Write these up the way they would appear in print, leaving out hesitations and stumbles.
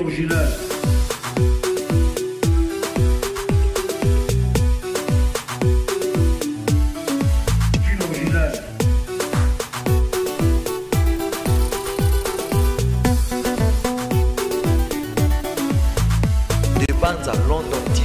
Original. Des bandes à London TV.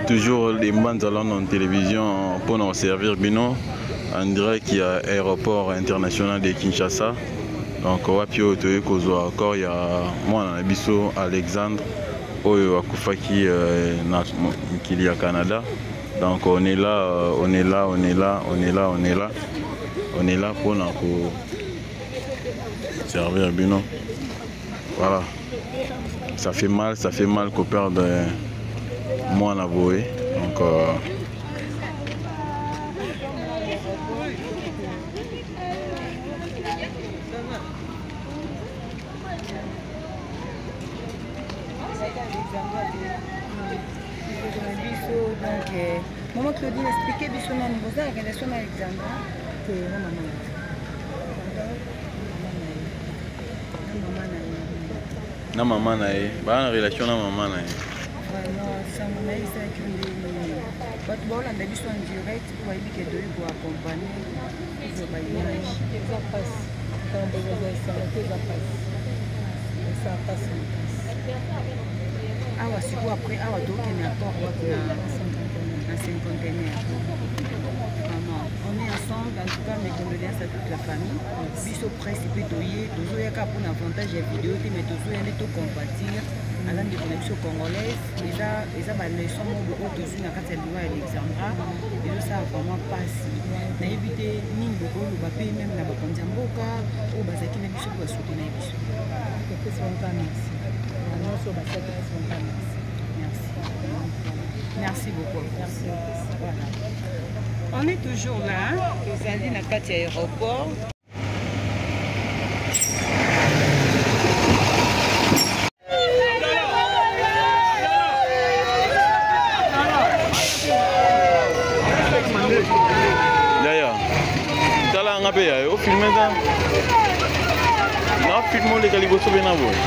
Toujours les bandes allant en télévision pour nous servir Bino en direct qui a aéroport international de Kinshasa. Donc Wapio encore il y a moi dans Bisso Alexandre Oyo Akufaki qui est au Canada. Donc on est là pour nous servir Bino. Voilà. Ça fait mal qu'on perde moi en avoué. Donc maman Claudine expliquait que son nom vous a relation avec Alexandra que maman. Na maman nae, ba na relation na maman nae. Non, ça mon avis c'est que but bon on a vu en direct pour aller que deux pour accompagner pour ba image ça passe quand besoin ça passe ah ouais c'est quoi après ah ouais donc on est encore à 50 on est ensemble, en tout cas mes condoléances à toute la famille. Biso principe doyer, toujours il y a un avantage de vidéo, mais toujours il y a tout compatir. À l'âme de connexion congolaise, ils ont des leçons beaucoup dessus dans la loi Alexandra. Et ça a vraiment passé. Na évité ni beaucoup le papier même na bakonzi mboka ou bazaki na biso pour soutenir biso. Merci. Merci beaucoup. Merci. Voilà. On est toujours là, vous allez dans le aéroport. D'ailleurs, tu as un peu de film maintenant. Non, film les calibres sont bien avoués.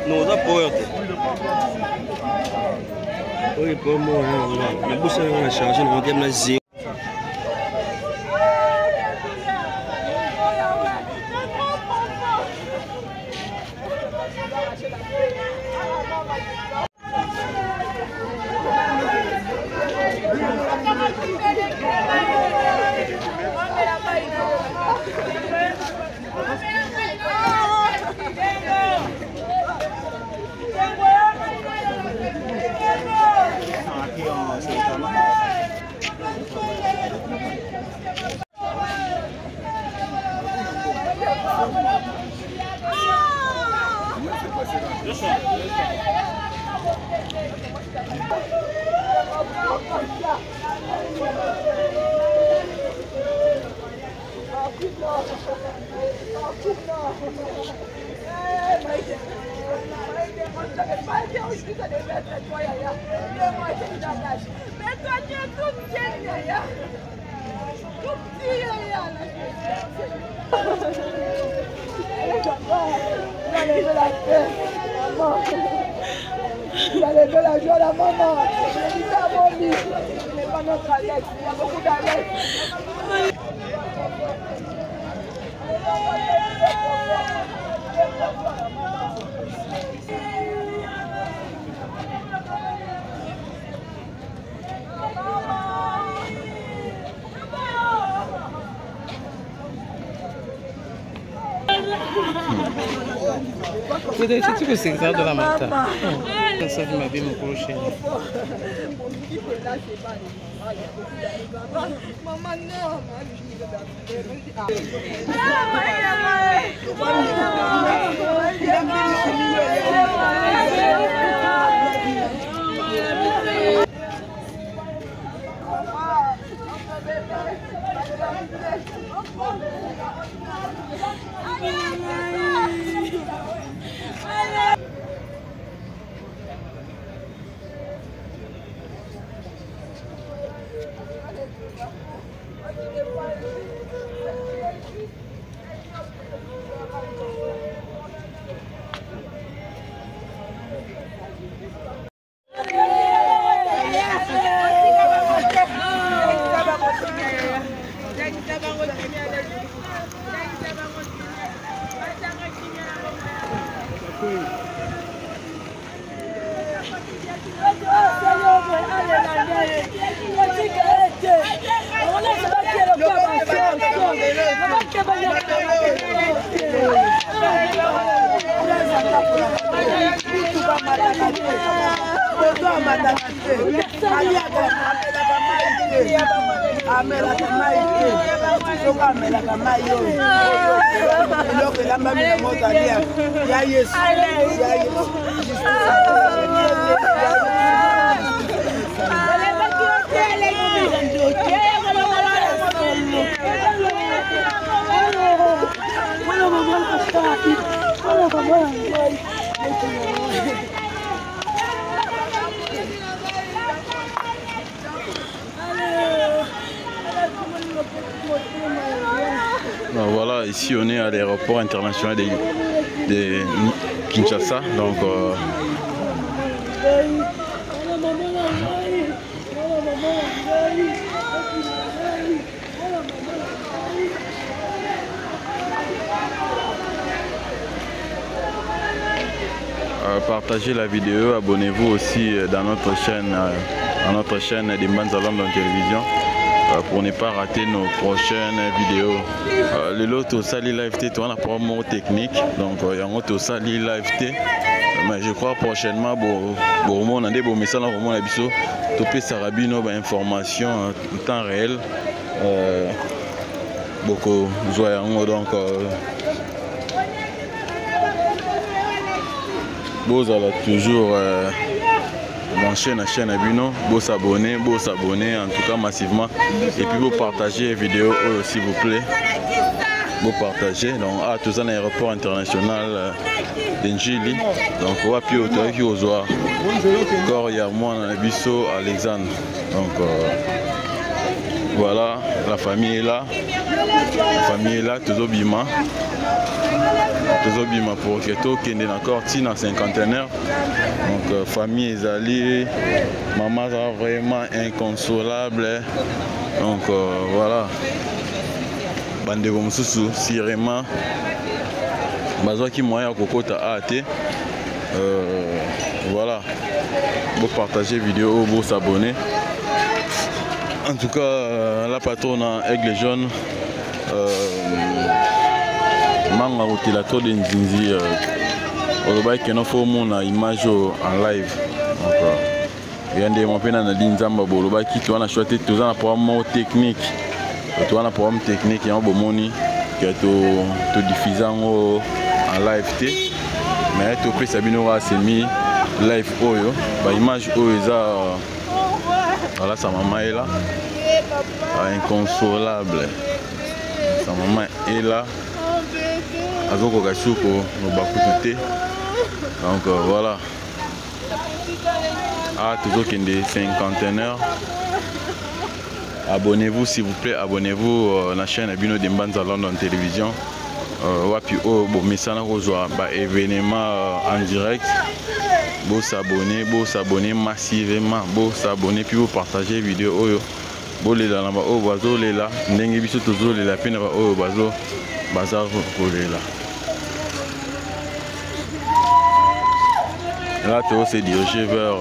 Non, ça porte. Oui, pour moi, la bouche on a chargé, on va dire zéro. Il a levé la joie à la maman. Je dis à mon lit. Ce n'est pas notre Alex. Il y a beaucoup d'Alex. C'est que c'est ça de la matin. Ça fait ma vie me coucher. Maman, non. Voilà, ici on est à l'aéroport international de Kinshasa, donc Partagez la vidéo, abonnez-vous aussi dans notre chaîne des Mbanza London Télévision pour ne pas rater nos prochaines vidéos. Le lot au Sali Live T, on a pas mot technique, donc il y a un autre Sali Live T. Mais je crois prochainement, pour on a des beaux messages dans le biseau, topé Sarabino, information en temps réel. Beaucoup joyeux donc. Vous allez toujours mon chaîne à Bino, vous s'abonner en tout cas massivement et puis vous partagez les vidéos s'il vous plaît, vous partagez donc à tous un aéroport international d'Enjili donc on va puis autour qui aux soirs encore il y a moi dans le biseau Alexandre donc voilà la famille est là toujours bima. Pour que tout qui est encore dans cinquantenaire donc famille Ezali maman est vraiment inconsolable donc voilà bande comme sous si vraiment besoin qui moyen kokota AT voilà vous partagez vidéo vous s'abonner en tout cas la patronne Aigle Jaune manga utila to de nzinzi oloba ke no fo mona image en live donc yande mo pena na linzamba boloba ki to na choté to na programme technique to na programme technique ya bomoni ke to diffusant en live té mais to pesa bino wa semi live oyo ba image oyo eza voilà sa maman est là inconsolable sa maman est là Azoko Kasuko no bakutute donc voilà toujours qu'il y a des cinquantenaires abonnez-vous s'il vous plaît abonnez-vous à la chaîne Abino de Mbanza London Télévision wapi bon messana kozwa ba événement en direct vous s'abonner massivement vous s'abonner puis vous partager vidéo oyo bolela na ba o bazo lela ndenge biso tozo lela pena ba o bazo bazar kolela. Là, Théo s'est dirigé vers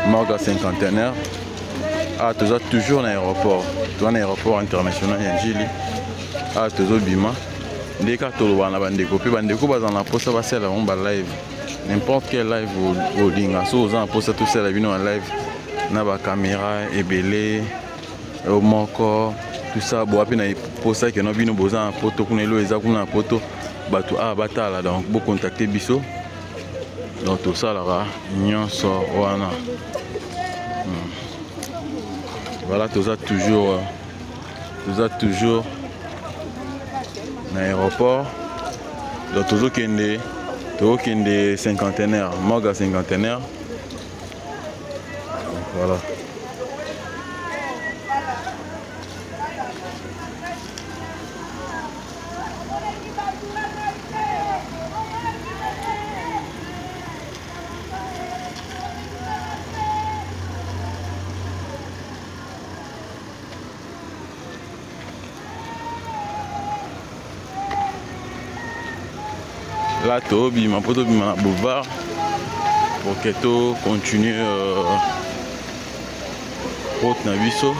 Morga cinquantenaire. Ah, toujours un aéroport. Un aéroport international Njili. Ah, toujours Bima. Dès que tu vas bandeko, puis bandeko va dans la poste va faire un live. N'importe quel live au dinga. So aux en poste tout ça la vidéo en live. Na ba caméra ebelé au moko. Tout ça, bon, après, pour ça, que nous avons besoin de photo, bateau à batala, donc, vous contactez Bisso. Donc, tout ça, là, Nyon sort, voilà, tout ça, toujours, l'aéroport. Donc, toujours qu'il y a des cinquantenaires, Morga cinquantenaire. Voilà. Là, Tobi m'a poté ma boulevard pour que tout continue route Nabiso.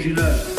Gilles.